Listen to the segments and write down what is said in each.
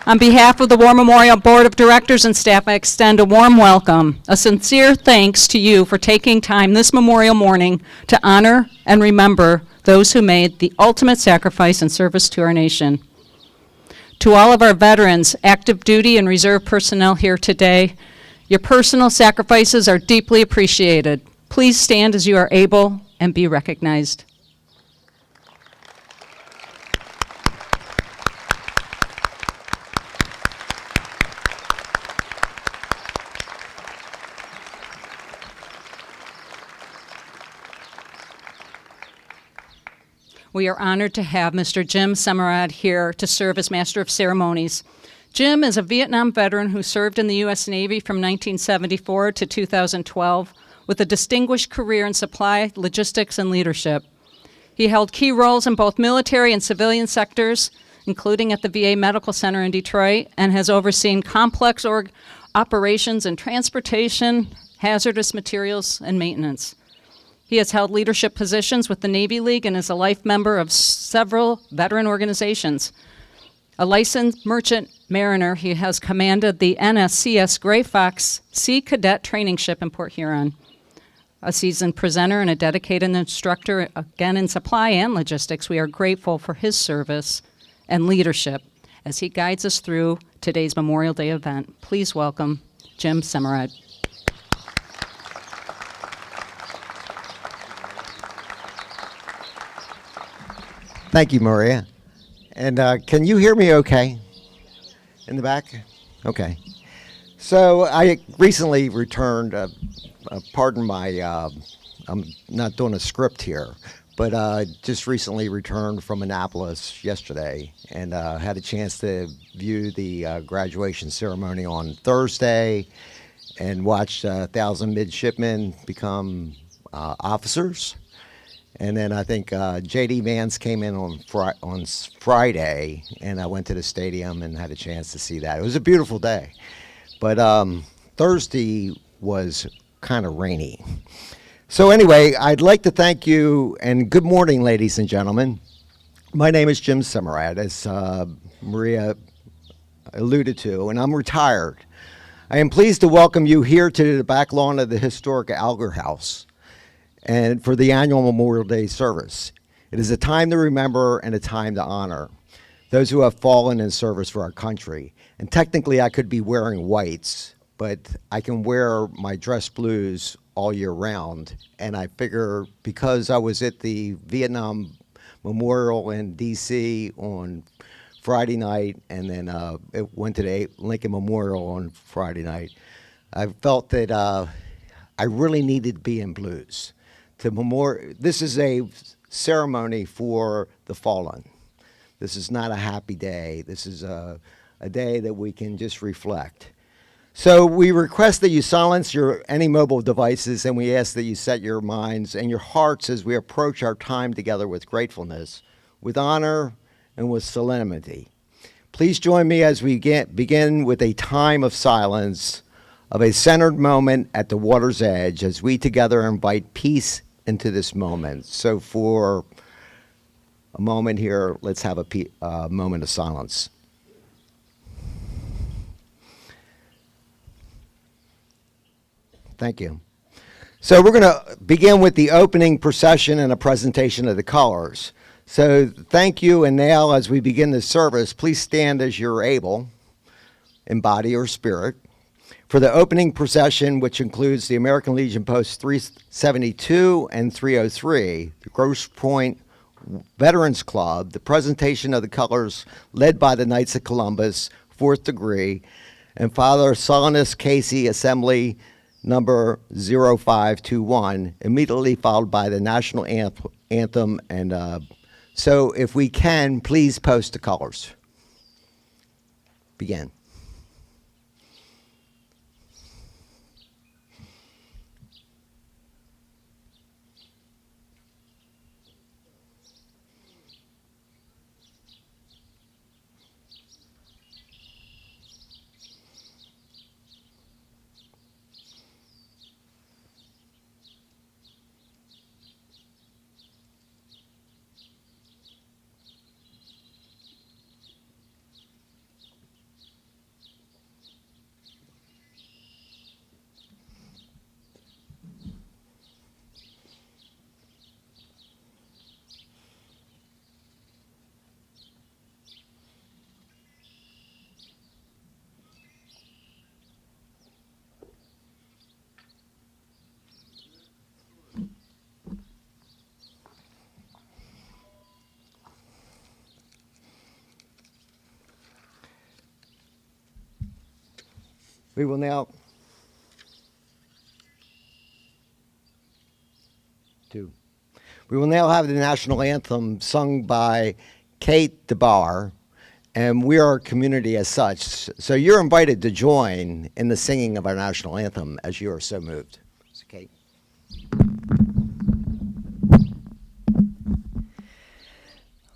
On behalf of the War Memorial Board of Directors and staff, I extend a warm welcome, a sincere thanks to you for taking time this memorial morning to honor and remember those who made the ultimate sacrifice in service to our nation. To all of our veterans, active duty and reserve personnel here today, your personal sacrifices are deeply appreciated. Please stand as you are able and be recognized. We are honored to have Mr. Jim Semerad here to serve as Master of Ceremonies. Jim is a Vietnam veteran who served in the U.S. Navy from 1974 to 2012 with a distinguished career in supply, logistics, and leadership. He held key roles in both military and civilian sectors, including at the VA Medical Center in Detroit, and has overseen complex operations in transportation, hazardous materials, and maintenance. He has held leadership positions with the Navy League and is a life member of several veteran organizations. A licensed merchant mariner, he has commanded the NSCS Gray Fox Sea Cadet Training Ship in Port Huron. A seasoned presenter and a dedicated instructor, again in supply and logistics, we are grateful for his service and leadership as he guides us through today's Memorial Day event. Please welcome Jim Semerad. Thank you, Maria. And can you hear me okay in the back? Okay. So I recently returned, pardon my, I'm not doing a script here, but just recently returned from Annapolis yesterday and had a chance to view the graduation ceremony on Thursday and watched 1,000 midshipmen become officers. And then I think J.D. Vance came in on Friday, and I went to the stadium and had a chance to see that. It was a beautiful day. But Thursday was kind of rainy. So anyway, I'd like to thank you, and good morning, ladies and gentlemen. My name is Jim Semerad, as Maria alluded to, and I'm retired. I am pleased to welcome you here to the back lawn of the historic Alger House and for the annual Memorial Day service. It is a time to remember and a time to honor those who have fallen in service for our country. And technically I could be wearing whites, but I can wear my dress blues all year round. And I figure because I was at the Vietnam Memorial in DC on Friday night, and then it went to the Lincoln Memorial on Friday night, I felt that I really needed to be in blues. This is a ceremony for the fallen. This is not a happy day. This is a day that we can just reflect. So we request that you silence any mobile devices, and we ask that you set your minds and your hearts as we approach our time together with gratefulness, with honor, and with solemnity. Please join me as we begin with a time of silence, of a centered moment at the water's edge, as we together invite peace into this moment. So for a moment here, let's have a moment of silence. Thank you. So we're going to begin with the opening procession and a presentation of the colors. So thank you, and now as we begin the service, please stand as you're able, in body or spirit, for the opening procession, which includes the American Legion Post 372 and 303, the Grosse Pointe Veterans Club, the presentation of the colors led by the Knights of Columbus, 4th degree, and Father Solanus Casey, Assembly number 0521, immediately followed by the national anthem. And so if we can, please post the colors. Begin. We will now. We will now have the national anthem sung by Kate DeBar, and we are a community as such. So you're invited to join in the singing of our national anthem as you are so moved. So Kate.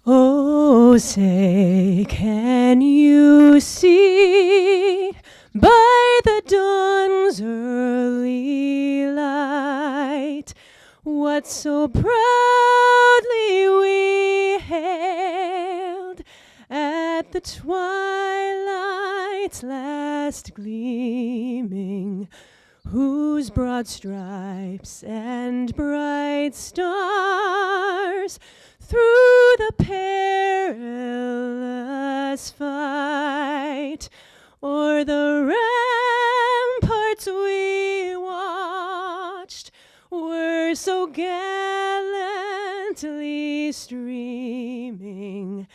Oh, say, can you see by the dawn's early light what so proudly we hailed at the twilight's last gleaming, whose broad stripes and bright stars through the perilous fight o'er the ramparts we watched were so gallantly streaming,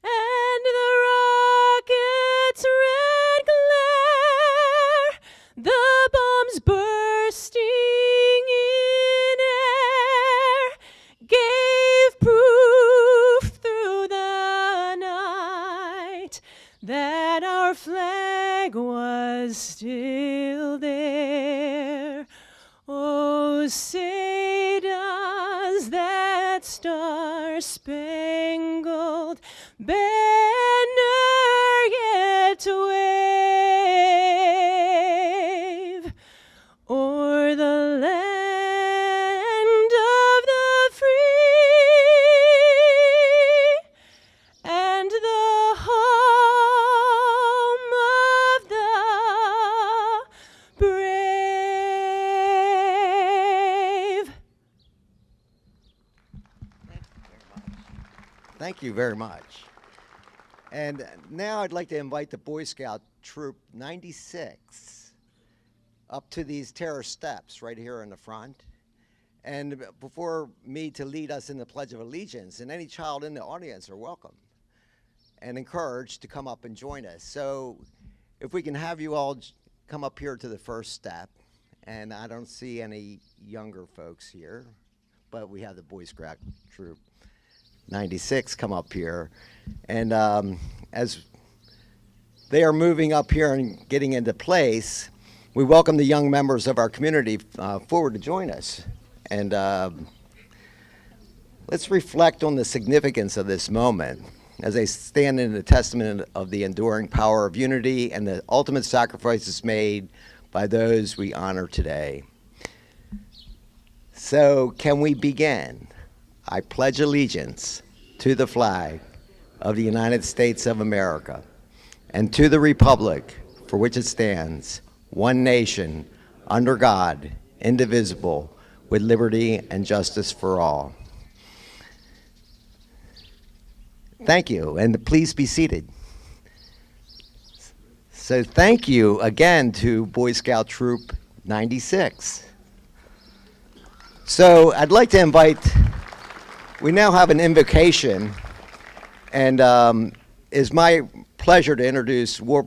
and the rocket's red glare, the bombs bursting in air, gave proof through the night that our flag was still there. Oh, say does that star-spangled banner yet wave o'er the land of the free and the home of the brave? Thank you very much. And now I'd like to invite the Boy Scout Troop 96 up to these terrace steps right here in the front. And before me to lead us in the Pledge of Allegiance, and any child in the audience are welcome and encouraged to come up and join us. So if we can have you all come up here to the first step, and I don't see any younger folks here, but we have the Boy Scout Troop 96 come up here. And as they are moving up here and getting into place, we welcome the young members of our community forward to join us. And let's reflect on the significance of this moment as they stand in the testament of the enduring power of unity and the ultimate sacrifices made by those we honor today. So can we begin? I pledge allegiance to the flag of the United States of America and to the republic for which it stands, one nation, under God, indivisible, with liberty and justice for all. Thank you, and please be seated. So thank you again to Boy Scout Troop 96. So I'd like to invite, we now have an invocation, and it's my pleasure to introduce War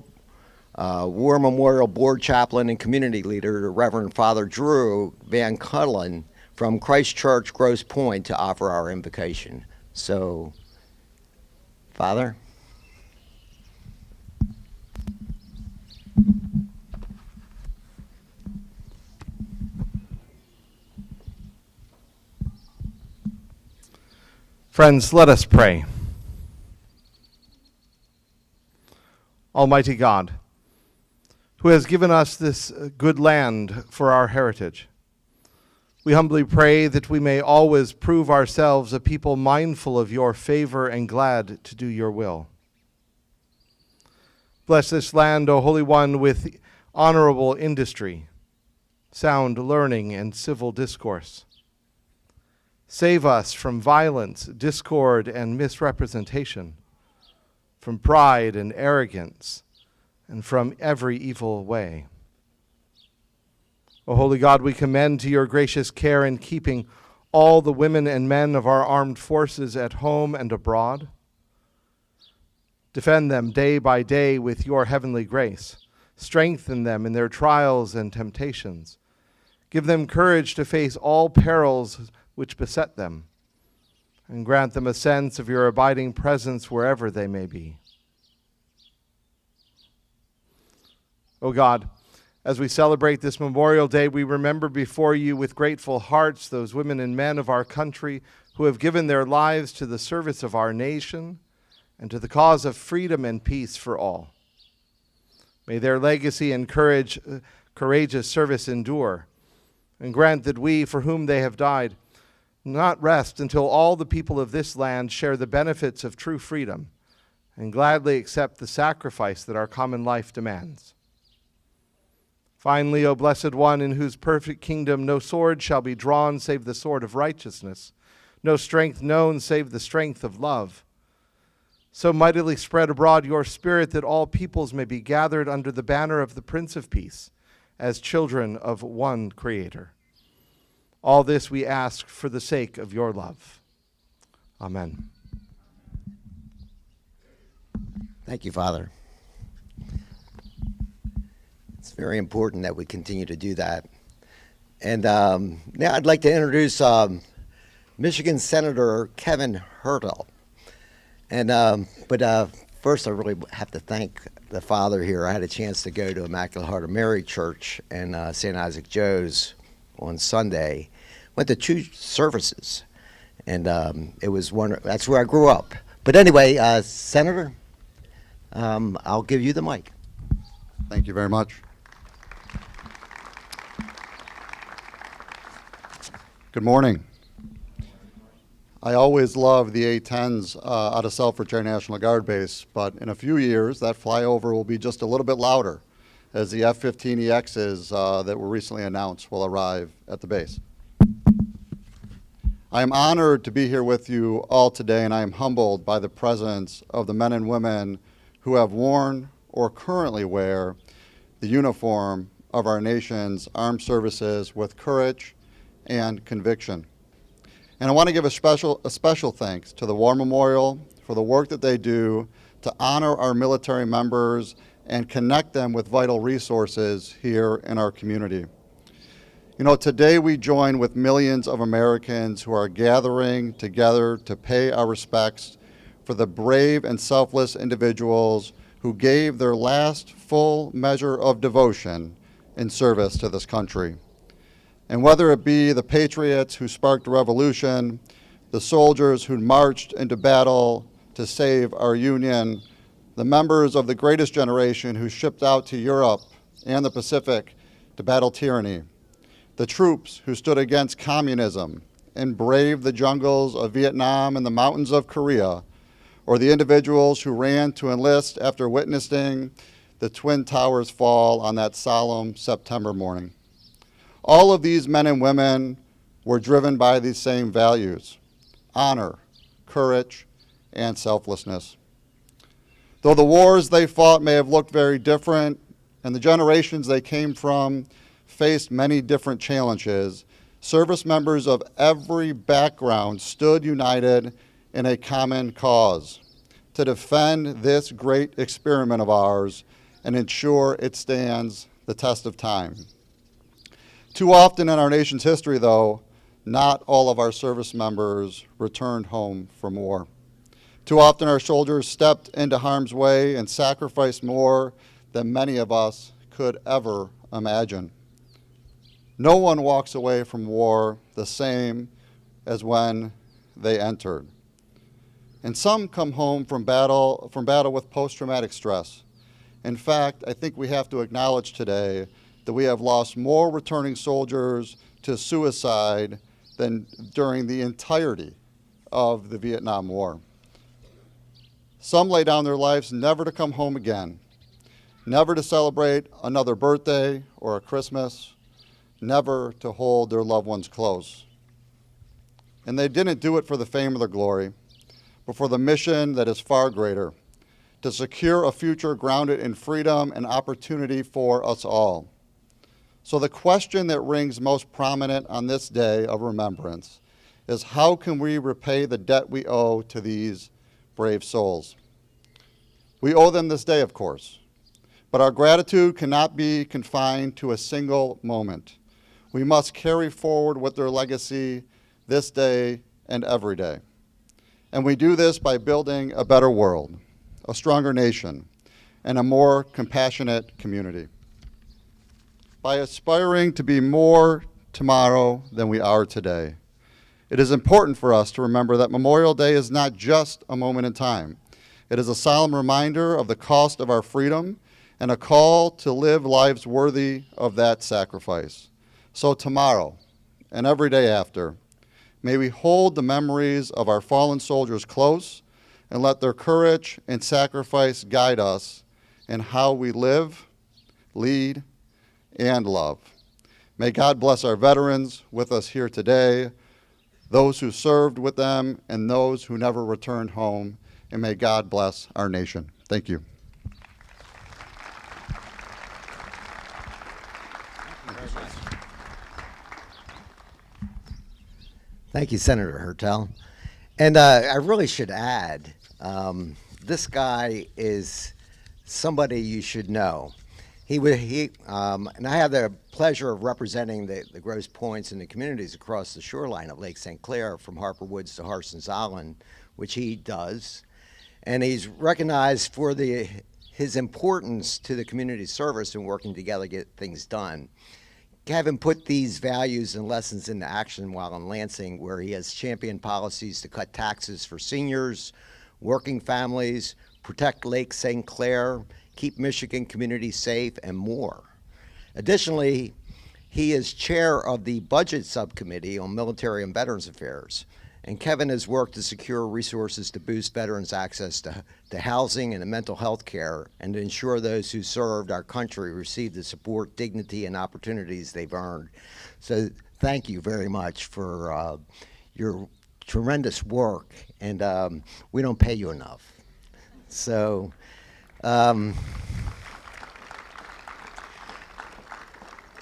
Memorial Board Chaplain and Community Leader, Reverend Father Drew Van Cullin from Christ Church, Grosse Pointe, to offer our invocation. So, Father. Friends, let us pray. Almighty God, who has given us this good land for our heritage, we humbly pray that we may always prove ourselves a people mindful of your favor and glad to do your will. Bless this land, O Holy One, with honorable industry, sound learning, and civil discourse. Save us from violence, discord, and misrepresentation, from pride and arrogance, and from every evil way. O Holy God, we commend to your gracious care in keeping all the women and men of our armed forces at home and abroad. Defend them day by day with your heavenly grace, Strengthen them in their trials and temptations. Give them courage to face all perils which beset them, and grant them a sense of your abiding presence wherever they may be. O God, as we celebrate this Memorial Day, we remember before you with grateful hearts those women and men of our country who have given their lives to the service of our nation and to the cause of freedom and peace for all. May their legacy and courageous service endure, and grant that we, for whom they have died, not rest until all the people of this land share the benefits of true freedom and gladly accept the sacrifice that our common life demands. Finally, O Blessed One, in whose perfect kingdom no sword shall be drawn save the sword of righteousness, no strength known save the strength of love, so mightily spread abroad your Spirit that all peoples may be gathered under the banner of the Prince of Peace, as children of one Creator. All this we ask for the sake of your love. Amen. Thank you, Father. It's very important that we continue to do that. And now I'd like to introduce Michigan Senator Kevin Hurtle. And but first, I really have to thank the Father here. I had a chance to go to Immaculate Heart of Mary Church in St. Isaac Joe's on Sunday. Went to 2 services, and it was that's where I grew up. But anyway, Senator, I'll give you the mic. Thank you very much. Good morning. I always love the A-10s out of Selfridge Air National Guard Base, but in a few years, that flyover will be just a little bit louder as the F-15EXs that were recently announced will arrive at the base. I am honored to be here with you all today, and I am humbled by the presence of the men and women who have worn or currently wear the uniform of our nation's armed services with courage and conviction. And I want to give a special thanks to the War Memorial for the work that they do to honor our military members and connect them with vital resources here in our community. You know, today we join with millions of Americans who are gathering together to pay our respects for the brave and selfless individuals who gave their last full measure of devotion in service to this country. And whether it be the patriots who sparked the revolution, the soldiers who marched into battle to save our Union, the members of the greatest generation who shipped out to Europe and the Pacific to battle tyranny, the troops who stood against communism and braved the jungles of Vietnam and the mountains of Korea, or the individuals who ran to enlist after witnessing the Twin Towers fall on that solemn September morning. All of these men and women were driven by these same values: honor, courage, and selflessness. Though the wars they fought may have looked very different, and the generations they came from faced many different challenges, service members of every background stood united in a common cause to defend this great experiment of ours and ensure it stands the test of time. Too often in our nation's history, though, not all of our service members returned home from war. Too often our soldiers stepped into harm's way and sacrificed more than many of us could ever imagine. No one walks away from war the same as when they entered. And some come home from battle with post-traumatic stress. In fact, I think we have to acknowledge today that we have lost more returning soldiers to suicide than during the entirety of the Vietnam War. Some lay down their lives never to come home again, never to celebrate another birthday or a Christmas, never to hold their loved ones close. And they didn't do it for the fame or the glory, but for the mission that is far greater, to secure a future grounded in freedom and opportunity for us all. So the question that rings most prominent on this day of remembrance is, how can we repay the debt we owe to these brave souls? We owe them this day, of course, but But our gratitude cannot be confined to a single moment. We must carry forward with their legacy this day and every day. And we do this by building a better world, a stronger nation, and a more compassionate community. By aspiring to be more tomorrow than we are today. It is important for us to remember that Memorial Day is not just a moment in time. It is a solemn reminder of the cost of our freedom and a call to live lives worthy of that sacrifice. So tomorrow and every day after, may we hold the memories of our fallen soldiers close and let their courage and sacrifice guide us in how we live, lead, and love. May God bless our veterans with us here today, those who served with them, and those who never returned home, and may God bless our nation. Thank you. Thank you, Senator Hertel. And I really should add, this guy is somebody you should know. And I have the pleasure of representing the Grosse Pointes and the communities across the shoreline of Lake St. Clair, from Harper Woods to Harson's Island, which he does. And he's recognized for his importance to the community service and working together to get things done. Kevin put these values and lessons into action while in Lansing, where he has championed policies to cut taxes for seniors, working families, protect Lake St. Clair, keep Michigan communities safe, and more. Additionally, he is chair of the Budget Subcommittee on Military and Veterans Affairs. And Kevin has worked to secure resources to boost veterans' access to housing and to mental health care, and to ensure those who served our country receive the support, dignity, and opportunities they've earned. So thank you very much for your tremendous work, and we don't pay you enough. So,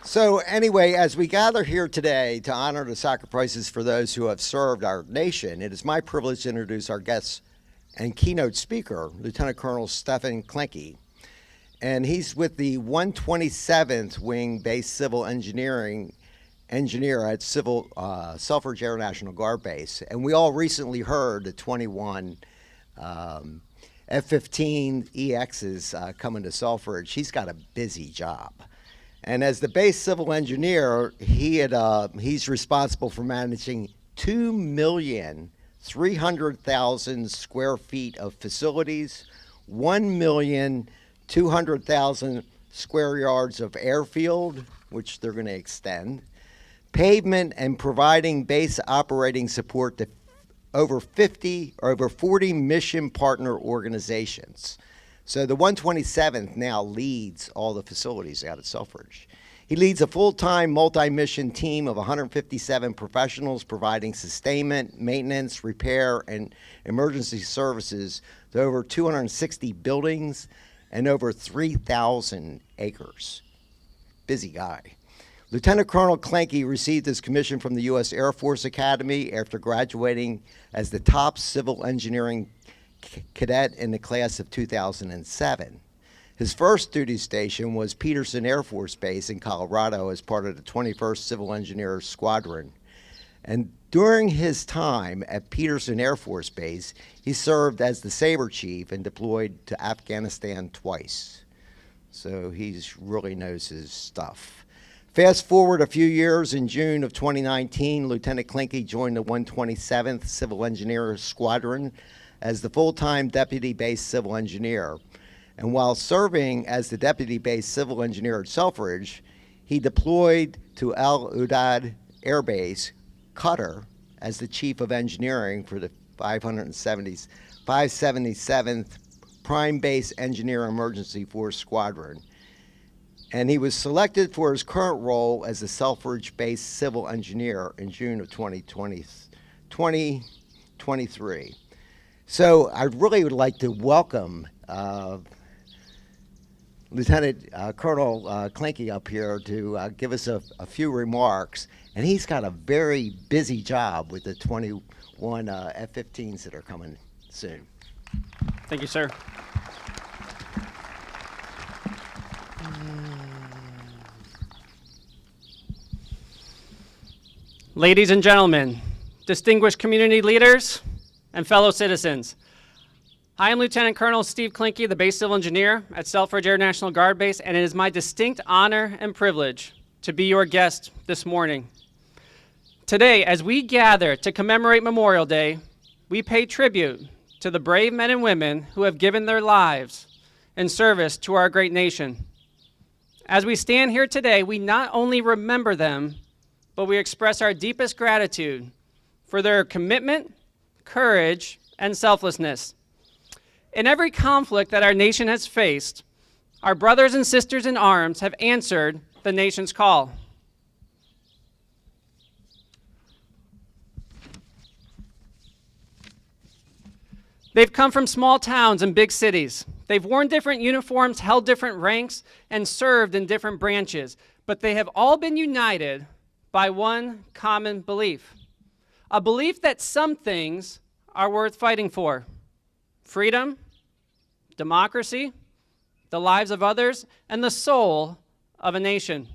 So anyway, as we gather here today to honor the sacrifices for those who have served our nation, it is my privilege to introduce our guest and keynote speaker, Lieutenant Colonel Stephen Klenke. And he's with the 127th Wing Base Civil Engineer at Selfridge Air National Guard Base. And we all recently heard the 21 F-15 EXs coming to Selfridge. He's got a busy job. And as the base civil engineer, he's responsible for managing 2,300,000 square feet of facilities, 1,200,000 square yards of airfield, which they're going to extend, pavement, and providing base operating support to over 40 mission partner organizations. So the 127th now leads all the facilities out at Selfridge. He leads a full-time multi-mission team of 157 professionals providing sustainment, maintenance, repair, and emergency services to over 260 buildings and over 3,000 acres. Busy guy. Lieutenant Colonel Klenke received his commission from the U.S. Air Force Academy after graduating as the top civil engineering cadet in the class of 2007. His first duty station was Peterson Air Force Base in Colorado as part of the 21st Civil Engineers Squadron. And during his time at Peterson Air Force Base, he served as the Sabre Chief and deployed to Afghanistan twice. So he really knows his stuff. Fast forward a few years, in June of 2019, Lieutenant Klenke joined the 127th Civil Engineers Squadron as the full-time Deputy Base Civil Engineer. And while serving as the Deputy Base Civil Engineer at Selfridge, he deployed to Al Udeid Air Base, Qatar, as the Chief of Engineering for the 577th Prime Base Engineer Emergency Force Squadron. And he was selected for his current role as the Selfridge Base Civil Engineer in June of 2023. So I really would like to welcome Lieutenant Colonel Klenke up here to give us a few remarks. And he's got a very busy job with the 21 F-15s that are coming soon. Thank you, sir. Ladies and gentlemen, distinguished community leaders, and fellow citizens, I am Lieutenant Colonel Steve Klinke, the Base Civil Engineer at Selfridge Air National Guard Base, and it is my distinct honor and privilege to be your guest this morning. Today, as we gather to commemorate Memorial Day, we pay tribute to the brave men and women who have given their lives in service to our great nation. As we stand here today, we not only remember them, but we express our deepest gratitude for their commitment, courage, and selflessness. In every conflict that our nation has faced, our brothers and sisters in arms have answered the nation's call. They've come from small towns and big cities. They've worn different uniforms, held different ranks, and served in different branches, but they have all been united by one common belief, a belief that some things are worth fighting for: freedom, democracy, the lives of others, and the soul of a nation.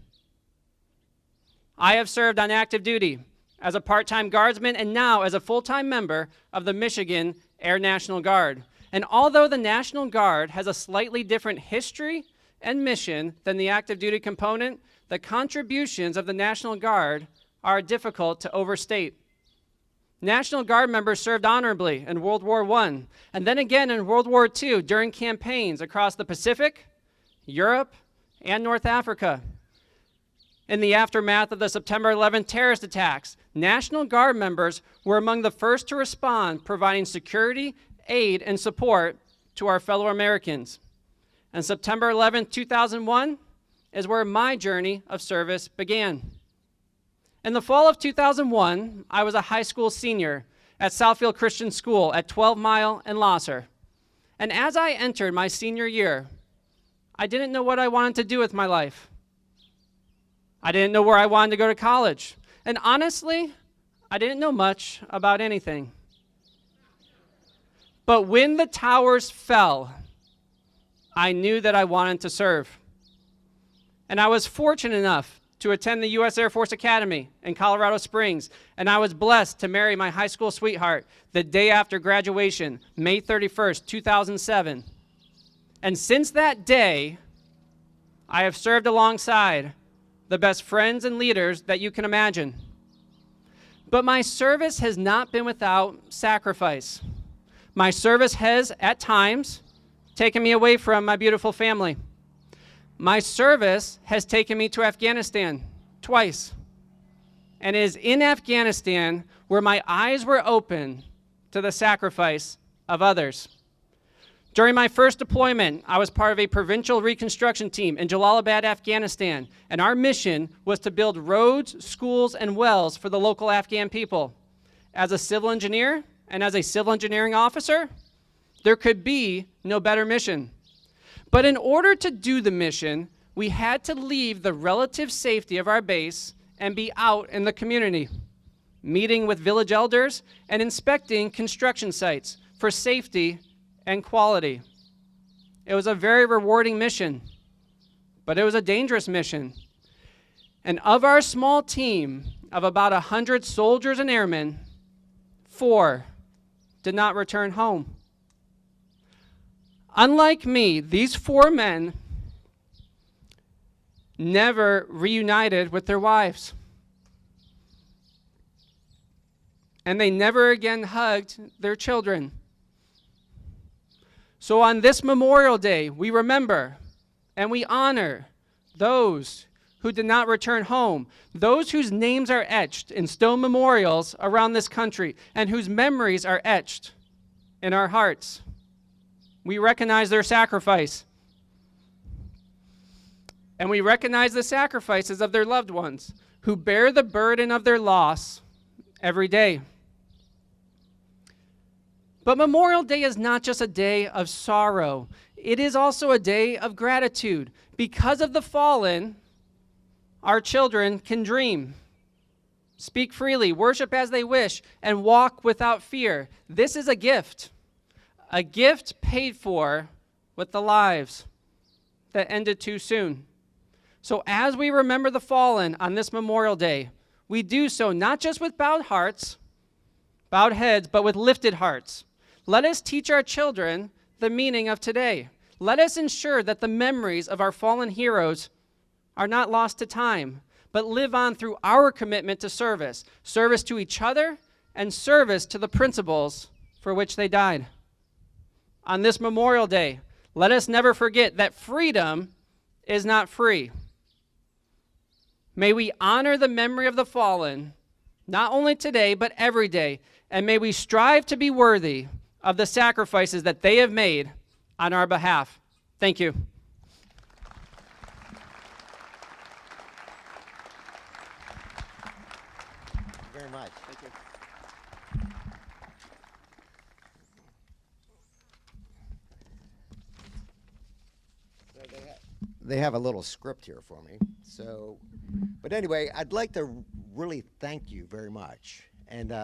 I have served on active duty as a part-time guardsman and now as a full-time member of the Michigan Air National Guard. And although the National Guard has a slightly different history and mission than the active duty component, the contributions of the National Guard are difficult to overstate. National Guard members served honorably in World War I, and then again in World War II during campaigns across the Pacific, Europe, and North Africa. In the aftermath of the September 11th terrorist attacks, National Guard members were among the first to respond, providing security, aid, and support to our fellow Americans. And September 11th, 2001 is where my journey of service began. In the fall of 2001, I was a high school senior at Southfield Christian School at 12 Mile and Losser. And as I entered my senior year, I didn't know what I wanted to do with my life. I didn't know where I wanted to go to college. And honestly, I didn't know much about anything. But when the towers fell, I knew that I wanted to serve. And I was fortunate enough to attend the U.S. Air Force Academy in Colorado Springs, and I was blessed to marry my high school sweetheart the day after graduation, May 31st, 2007. And since that day, I have served alongside the best friends and leaders that you can imagine. But my service has not been without sacrifice. My service has, at times, taken me away from my beautiful family. My service has taken me to Afghanistan twice. And it is in Afghanistan where my eyes were open to the sacrifice of others. During my first deployment, I was part of a provincial reconstruction team in Jalalabad, Afghanistan, and our mission was to build roads, schools, and wells for the local Afghan people. As a civil engineer and as a civil engineering officer, there could be no better mission. But in order to do the mission, we had to leave the relative safety of our base and be out in the community, meeting with village elders and inspecting construction sites for safety and quality. It was a very rewarding mission, but it was a dangerous mission. And of our small team of about 100 soldiers and airmen, 4 did not return home. Unlike me, these 4 men never reunited with their wives. And they never again hugged their children. So on this Memorial Day, we remember and we honor those who did not return home, those whose names are etched in stone memorials around this country and whose memories are etched in our hearts. We recognize their sacrifice. And we recognize the sacrifices of their loved ones who bear the burden of their loss every day. But Memorial Day is not just a day of sorrow. It is also a day of gratitude. Because of the fallen, our children can dream, speak freely, worship as they wish, and walk without fear. This is a gift paid for with the lives, that ended too soon. So as we remember the fallen on this Memorial Day, we do so not just with bowed hearts, bowed heads, but with lifted hearts. Let us teach our children the meaning of today. Let us ensure that the memories of our fallen heroes are not lost to time, but live on through our commitment to service to each other, and service to the principles for which they died. On this Memorial Day, let us never forget that freedom is not free. May we honor the memory of the fallen, not only today, but every day, and may we strive to be worthy of the sacrifices that they have made on our behalf. Thank you. Very much. Thank you. They have a little script here for me. So, but anyway, I'd like to really thank you very much. And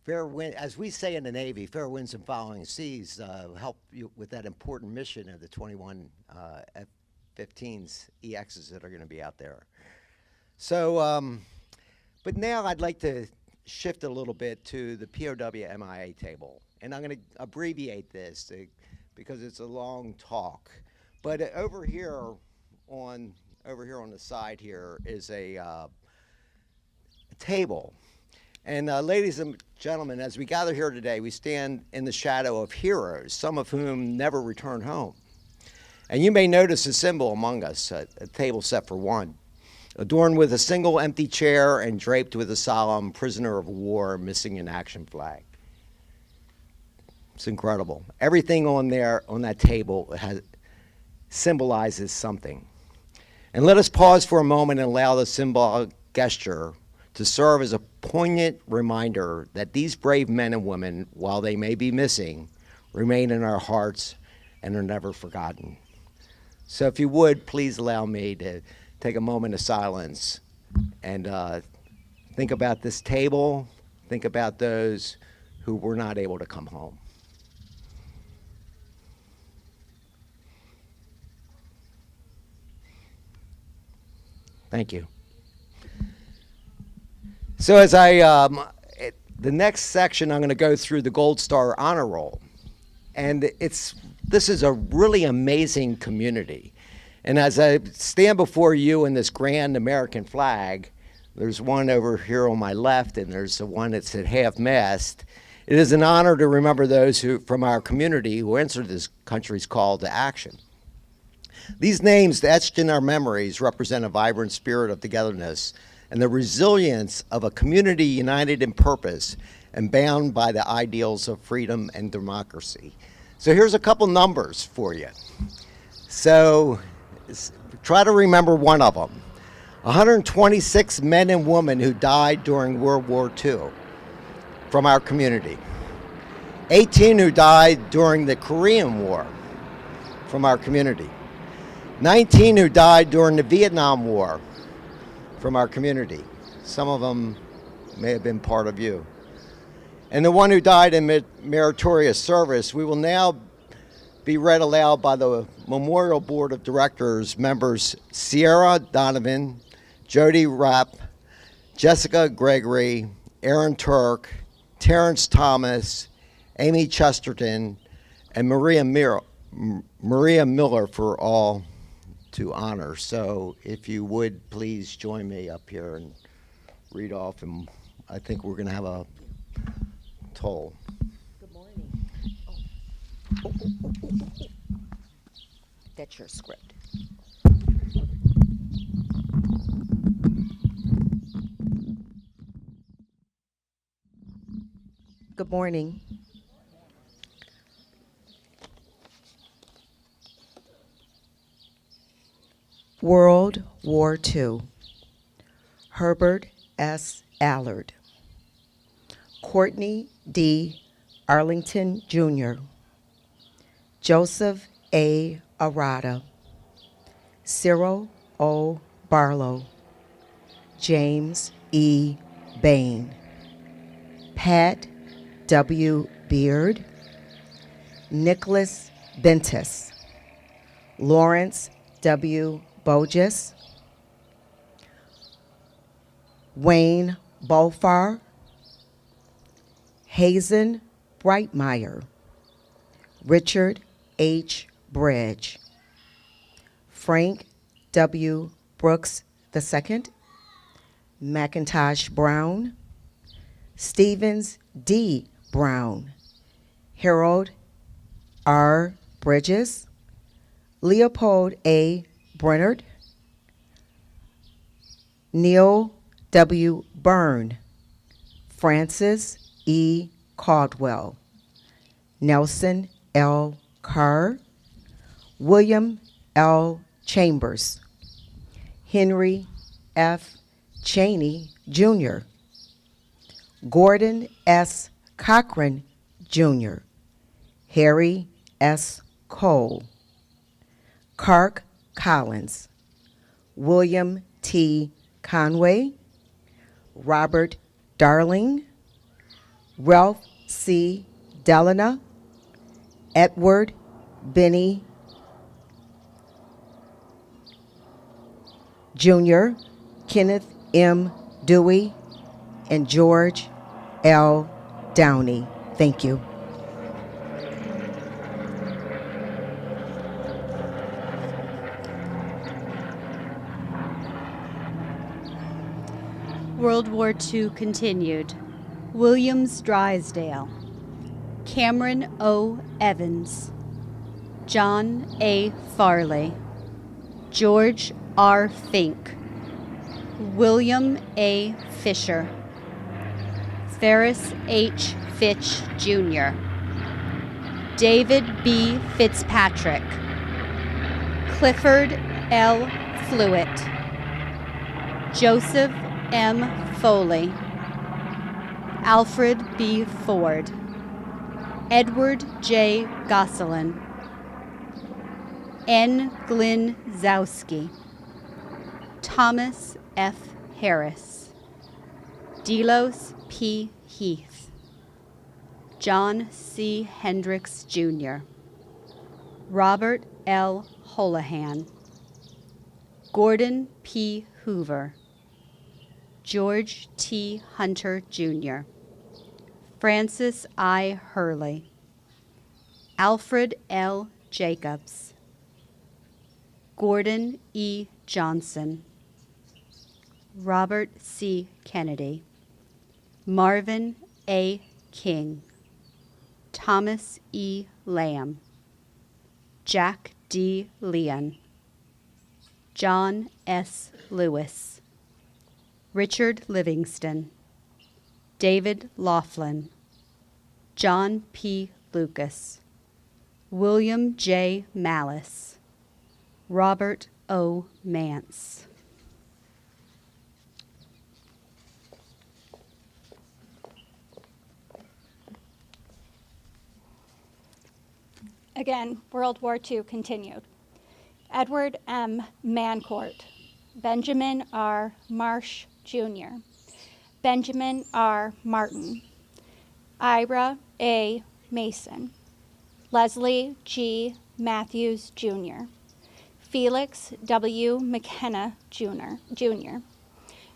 fair wind, as we say in the Navy, fair winds and following seas help you with that important mission of the 21 F-15s, EXs that are going to be out there. So, but now I'd like to shift a little bit to the POW MIA table. And I'm going to abbreviate this because it's a long talk. But over here on the side here is a table. And ladies and gentlemen, as we gather here today, we stand in the shadow of heroes, some of whom never returned home. And you may notice a symbol among us, a table set for one, adorned with a single empty chair and draped with a solemn prisoner of war missing in action flag. It's incredible. Everything on there, on that table, symbolizes something. And let us pause for a moment and allow the symbolic gesture to serve as a poignant reminder that these brave men and women, while they may be missing, remain in our hearts and are never forgotten. So if you would, please allow me to take a moment of silence and think about this table, think about those who were not able to come home. Thank you. So as the next section, I'm going to go through the Gold Star Honor Roll. And this is a really amazing community. And as I stand before you in this grand American flag, there's one over here on my left, and there's the one that's at half-mast. It is an honor to remember those from our community who answered this country's call to action. These names etched in our memories represent a vibrant spirit of togetherness and the resilience of a community united in purpose and bound by the ideals of freedom and democracy. So here's a couple numbers for you. So try to remember one of them. 126 men and women who died during World War II from our community. 18 who died during the Korean War from our community. 19 who died during the Vietnam War from our community. Some of them may have been part of you. And the one who died in meritorious service, we will now be read aloud by the Memorial Board of Directors members Sierra Donovan, Jody Rapp, Jessica Gregory, Aaron Turk, Terrence Thomas, Amy Chesterton, and Maria Miller for all to honor. So if you would please join me up here and read off, and I think we're going to have a toll. Good morning. Oh. That's your script. Good morning. World War II. Herbert S. Allard. Courtney D. Arlington, Jr. Joseph A. Arata. Cyril O. Barlow. James E. Bain. Pat W. Beard. Nicholas Bentis. Lawrence W. Bogus, Wayne Bolfar, Hazen Brightmeyer, Richard H. Bridge, Frank W. Brooks II, McIntosh Brown, Stevens D. Brown, Harold R. Bridges, Leopold A. Brennard, Neil W. Byrne, Francis E. Caldwell, Nelson L. Carr, William L. Chambers, Henry F. Cheney, Jr., Gordon S. Cochran, Jr., Harry S. Cole, Clark Collins, William T. Conway, Robert Darling, Ralph C. Delana, Edward Benny Jr., Kenneth M. Dewey, and George L. Downey. Thank you. World War II continued. Williams Drysdale, Cameron O. Evans, John A. Farley, George R. Fink, William A. Fisher, Ferris H. Fitch, Jr., David B. Fitzpatrick, Clifford L. Fluitt, Joseph M. Foley, Alfred B. Ford, Edward J. Gosselin, N. Glyn Zowski, Thomas F. Harris, Delos P. Heath, John C. Hendricks, Jr., Robert L. Holohan, Gordon P. Hoover, George T. Hunter, Jr., Francis I. Hurley, Alfred L. Jacobs, Gordon E. Johnson, Robert C. Kennedy, Marvin A. King, Thomas E. Lamb, Jack D. Leon, John S. Lewis, Richard Livingston, David Laughlin, John P. Lucas, William J. Malice, Robert O. Mance. Again, World War II continued. Edward M. Mancourt, Benjamin R. Marsh, Jr., Benjamin R. Martin, Ira A. Mason, Leslie G. Matthews, Jr., Felix W. McKenna, Jr.,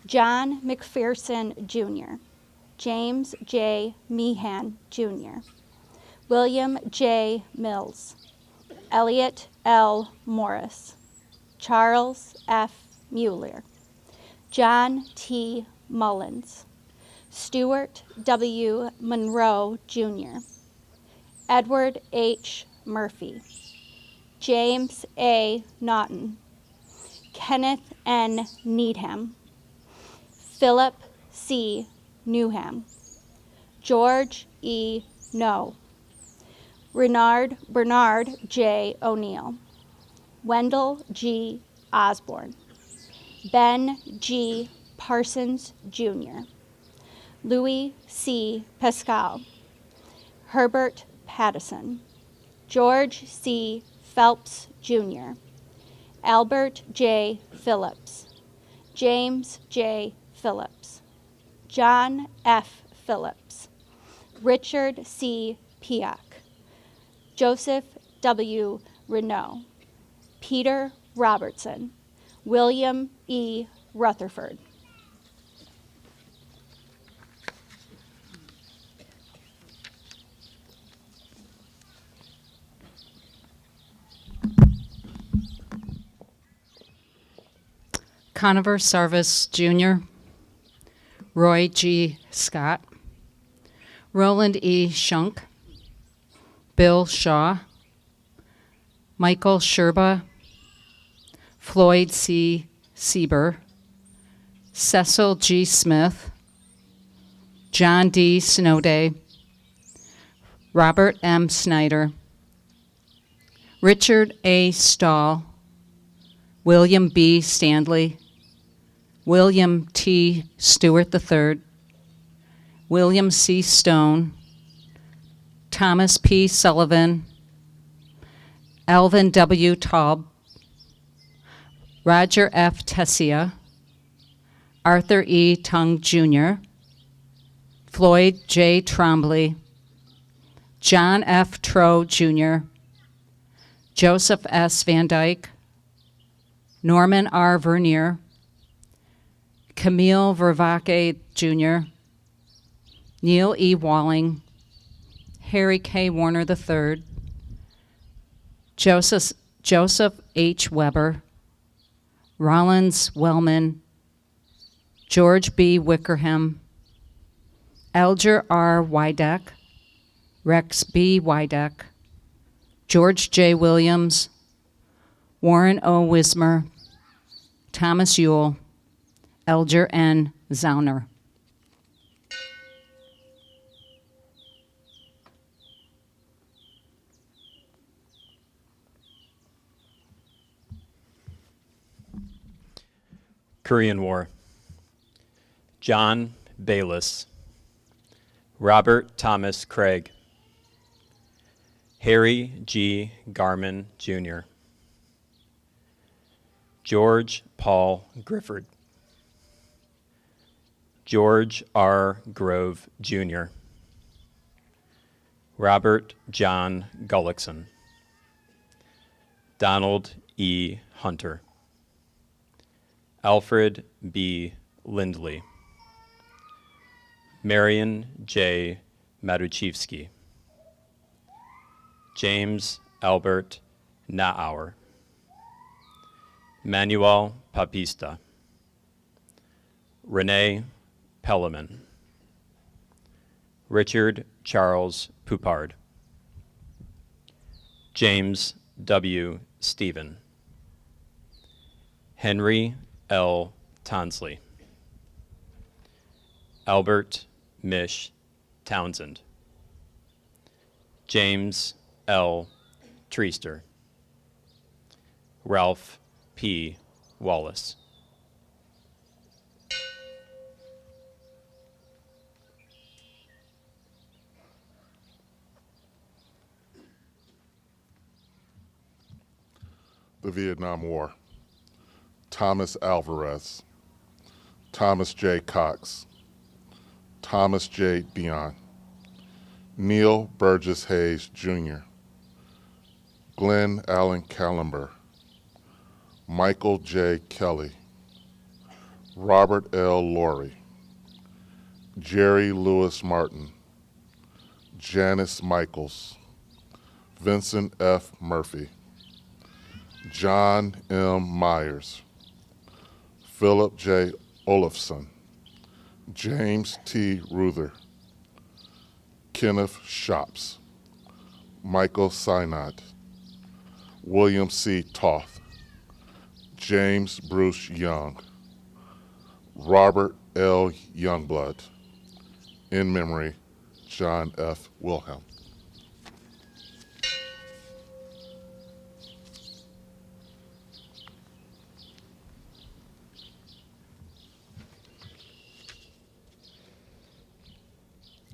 John McPherson, Jr., James J. Meehan, Jr., William J. Mills, Elliot L. Morris, Charles F. Mueller, John T. Mullins, Stuart W. Monroe, Jr., Edward H. Murphy, James A. Naughton, Kenneth N. Needham, Philip C. Newham, George E. No, Bernard J. O'Neill, Wendell G. Osborne, Ben G. Parsons, Jr., Louis C. Pascal, Herbert Pattison, George C. Phelps, Jr., Albert J. Phillips, James J. Phillips, John F. Phillips, Richard C. Piak, Joseph W. Renault, Peter Robertson, William E. Rutherford. Conover Sarvis Jr., Roy G. Scott, Roland E. Shunk, Bill Shaw, Michael Sherba, Floyd C. Sieber, Cecil G. Smith, John D. Snowday, Robert M. Snyder, Richard A. Stahl, William B. Standley, William T. Stewart III, William C. Stone, Thomas P. Sullivan, Alvin W. Taub, Roger F. Tessia, Arthur E. Tung Jr., Floyd J. Trombley, John F. Troe Jr., Joseph S. Van Dyke, Norman R. Vernier, Camille Vervaeke Jr., Neil E. Walling, Harry K. Warner III, Joseph H. Weber, Rollins Wellman, George B. Wickerham, Alger R. Wydeck, Rex B. Wydeck, George J. Williams, Warren O. Wismer, Thomas Ewell, Elger N. Zauner. Korean War. John Bayliss, Robert Thomas Craig, Harry G. Garman, Jr., George Paul Grifford, George R. Grove, Jr., Robert John Gullickson, Donald E. Hunter, Alfred B. Lindley, Marion J. Matuszewski, James Albert Naauer, Manuel Papista, Renee Pelleman, Richard Charles Poupard, James W. Stephen, Henry L. Tonsley, Albert Mish Townsend, James L. Treaster, Ralph P. Wallace. The Vietnam War. Thomas Alvarez, Thomas J. Cox, Thomas J. Dion, Neil Burgess Hayes, Jr., Glenn Allen Callenber, Michael J. Kelly, Robert L. Laurie, Jerry Lewis Martin, Janice Michaels, Vincent F. Murphy, John M. Myers, Philip J. Olafson, James T. Ruther, Kenneth Shops, Michael Synod, William C. Toth, James Bruce Young, Robert L. Youngblood. In memory, John F. Wilhelm.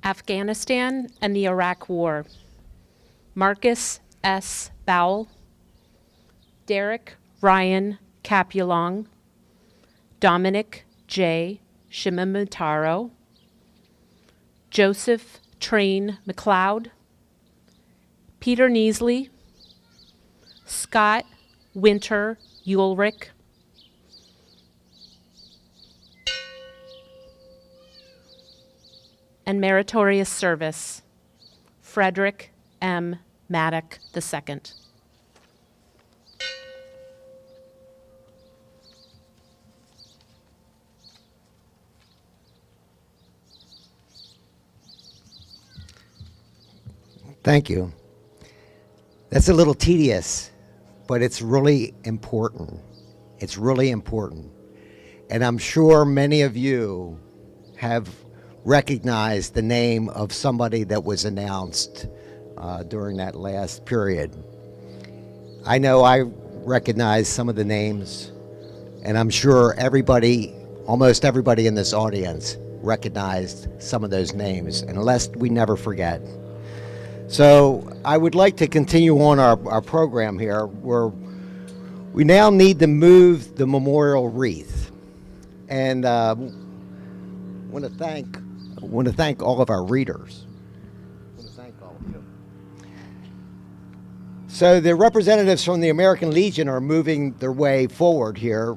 Afghanistan and the Iraq War. Marcus S. Bowell, Derek Ryan Capulong, Dominic J. Shimamutaro, Joseph Train McLeod, Peter Neasley, Scott Winter Ulrich. And Meritorious Service, Frederick M. Maddock II. Thank you. That's a little tedious, but it's really important. It's really important. And I'm sure many of you have recognized the name of somebody that was announced during that last period. I know I recognize some of the names, and I'm sure everybody, almost everybody in this audience, recognized some of those names, and lest we never forget. So I would like to continue on our program here, where we now need to move the memorial wreath. And I want to thank all of our readers. I want to thank all of you. So the representatives from the American Legion are moving their way forward here,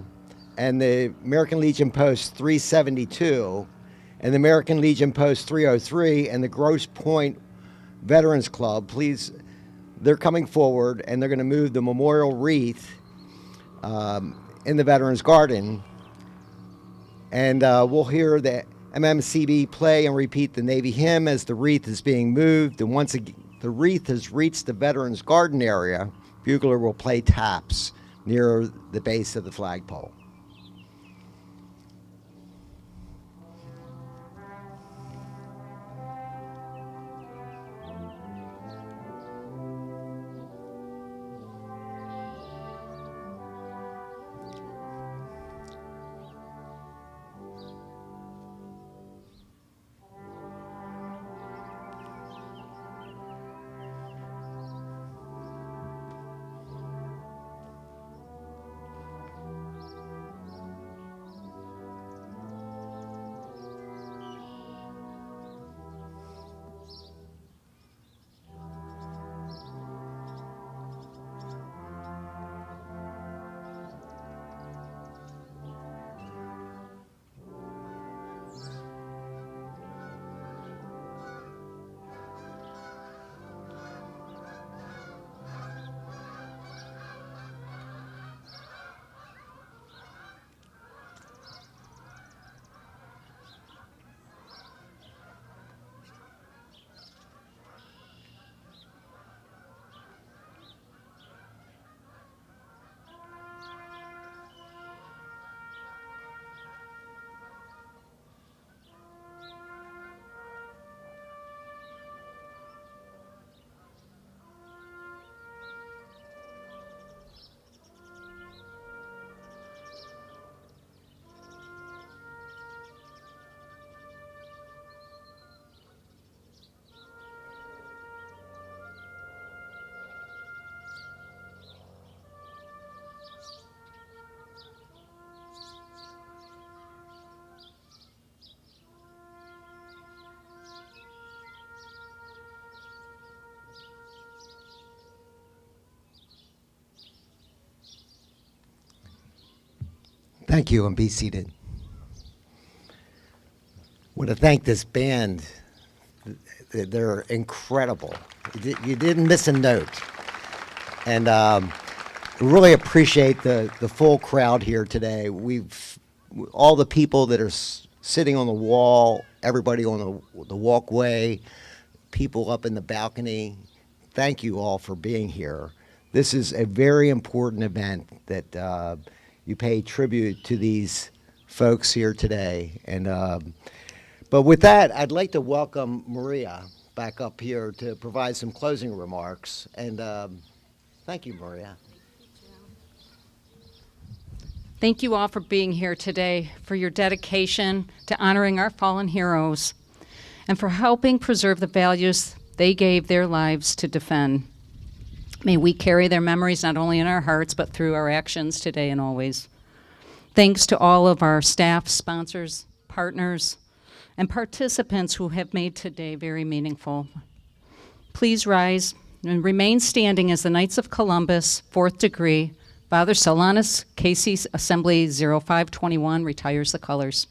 and the American Legion Post 372 and the American Legion Post 303 and the Grosse Pointe Veterans Club, please, they're coming forward, and they're going to move the memorial wreath in the Veterans Garden. And we'll hear the MMCB play and repeat the Navy hymn as the wreath is being moved. And once the wreath has reached the Veterans Garden area, bugler will play taps near the base of the flagpole. Thank you, and be seated. I want to thank this band. They're incredible. You didn't miss a note. And we really appreciate the full crowd here today. All the people that are sitting on the wall, everybody on the walkway, people up in the balcony, thank you all for being here. This is a very important event that you pay tribute to these folks here today. And but with that, I'd like to welcome Maria back up here to provide some closing remarks. And thank you, Maria. Thank you all for being here today, for your dedication to honoring our fallen heroes, and for helping preserve the values they gave their lives to defend. May we carry their memories not only in our hearts, but through our actions today and always. Thanks to all of our staff, sponsors, partners, and participants who have made today very meaningful. Please rise and remain standing as the Knights of Columbus, 4th degree, Father Solanus Casey, Assembly 0521, retires the colors.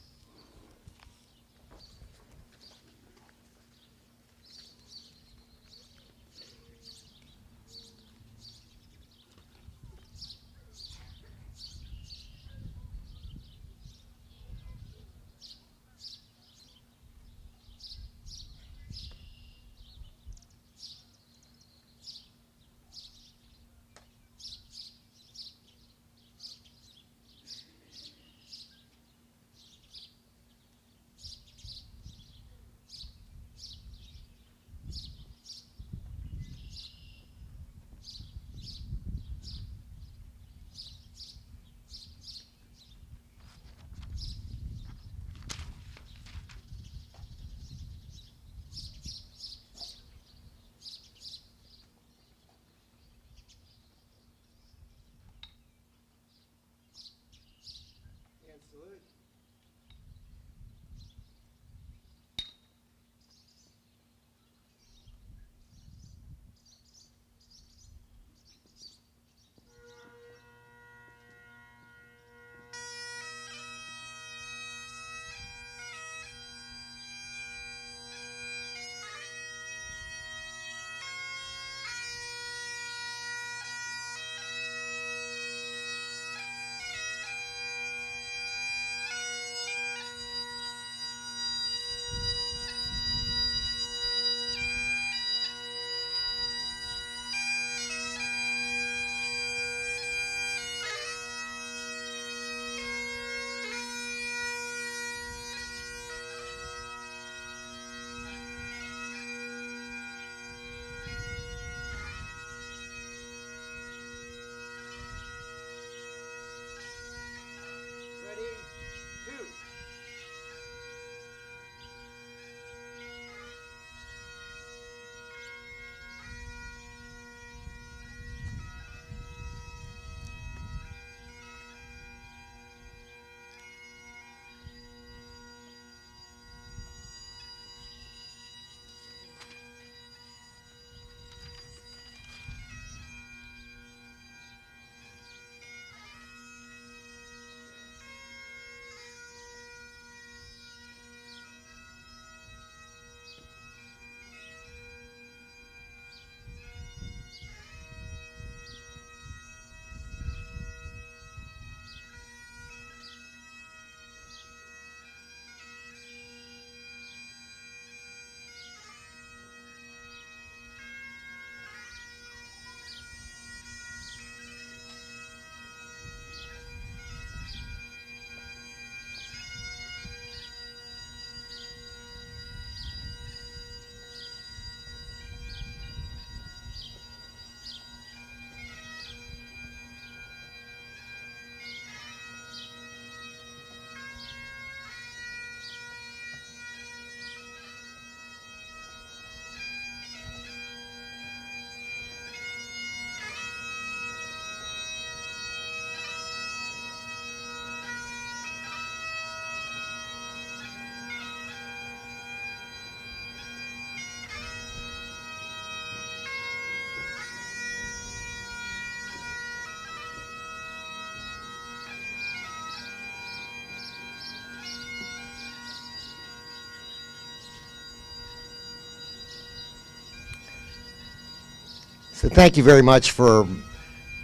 So thank you very much for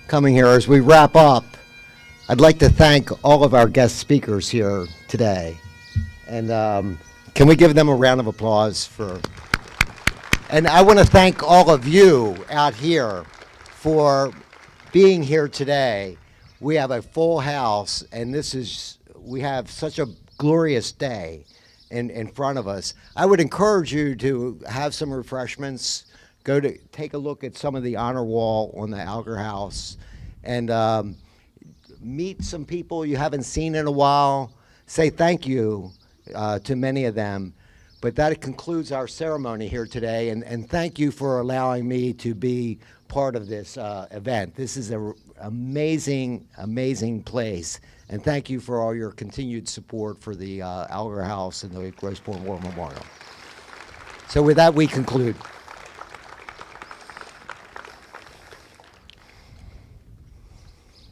coming here. As we wrap up, I'd like to thank all of our guest speakers here today. And can we give them a round of applause for... And I want to thank all of you out here for being here today. We have a full house, and we have such a glorious day in front of us. I would encourage you to have some refreshments, take a look at some of the honor wall on the Alger House, and meet some people you haven't seen in a while. Say thank you to many of them. But that concludes our ceremony here today, and thank you for allowing me to be part of this event. This is an amazing, amazing place, and thank you for all your continued support for the Alger House and the Grosse Pointe War Memorial. So with that, we conclude.